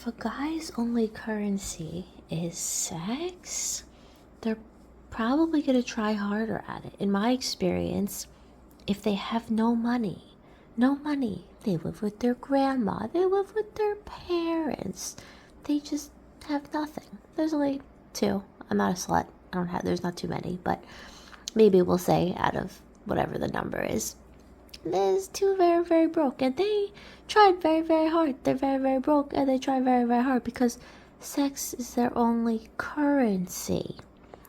if a guy's only currency is sex, they're probably going to try harder at it. In my experience, if they have no money, they live with their grandma, they live with their parents, they just have nothing. There's only two. I'm not a slut. There's not too many, but maybe we'll say out of whatever the number is, there's two very, very broke, and they tried very, very hard. They're very, very broke, and they try very, very hard because sex is their only currency.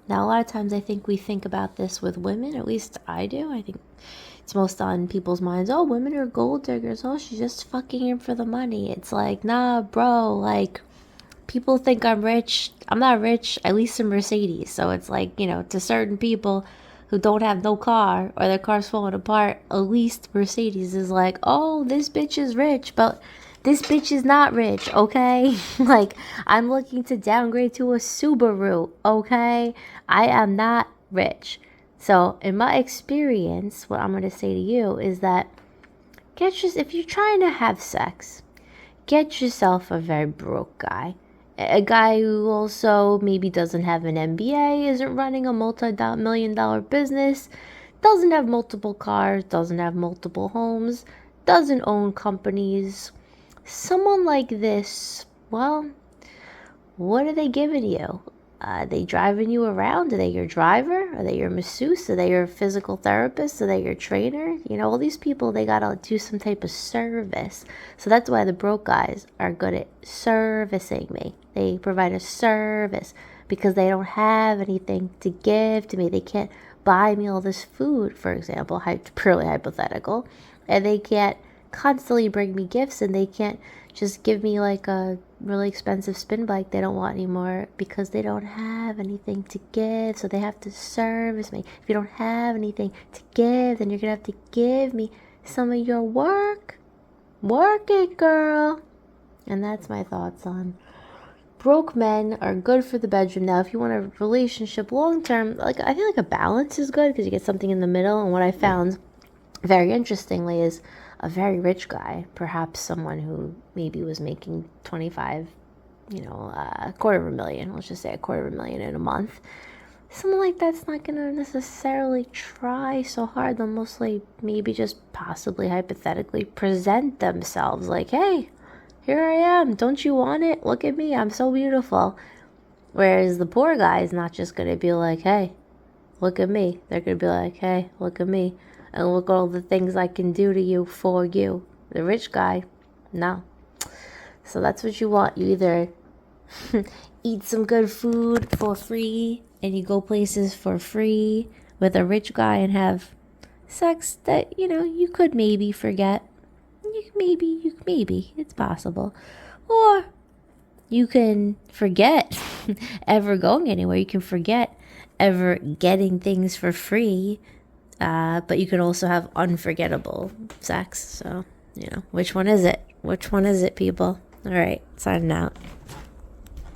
Now, a lot of times I think we think about this with women, at least I do. I think it's most on people's minds. Oh, women are gold diggers. Oh, she's just fucking him for the money. It's like, nah, bro, like, people think I'm rich. I'm not rich. I lease a Mercedes. So it's like, to certain people who don't have no car or their car's falling apart, a leased Mercedes is like, oh, this bitch is rich, but this bitch is not rich, okay? Like, I'm looking to downgrade to a Subaru, okay? I am not rich. So, in my experience, what I'm going to say to you is that if you're trying to have sex, get yourself a very broke guy. A guy who also maybe doesn't have an MBA, isn't running a multi-million-dollar business, doesn't have multiple cars, doesn't have multiple homes, doesn't own companies. Someone like this, well, what are they giving you? Are they driving you around? Are they your driver? Are they your masseuse? Are they your physical therapist? Are they your trainer? All these people, they gotta do some type of service. So that's why the broke guys are good at servicing me. They provide a service because they don't have anything to give to me. They can't buy me all this food, for example, purely hypothetical. And they can't constantly bring me gifts, and they can't just give me like a really expensive spin bike they don't want anymore because they don't have anything to give. So they have to service me. If you don't have anything to give, then you're gonna have to give me some of your work. Work it, girl. And that's my thoughts on broke men are good for the bedroom. Now, if you want a relationship long term, I feel like a balance is good because you get something in the middle. And what I found very interestingly is a very rich guy, perhaps someone who maybe was making 25, a $250,000, let's just say $250,000 in a month. Someone like that's not going to necessarily try so hard. They'll mostly maybe just possibly hypothetically present themselves like, hey, here I am. Don't you want it? Look at me. I'm so beautiful. Whereas the poor guy is not just going to be like, hey, look at me. They're going to be like, hey, look at me. And look at all the things I can do to you for you. The rich guy, no. So that's what you want. You either eat some good food for free and you go places for free with a rich guy and have sex that, you could maybe forget. Maybe, it's possible. Or you can forget ever going anywhere. You can forget ever getting things for free. But you can also have unforgettable sex. So, which one is it? Which one is it, people? All right, signing out.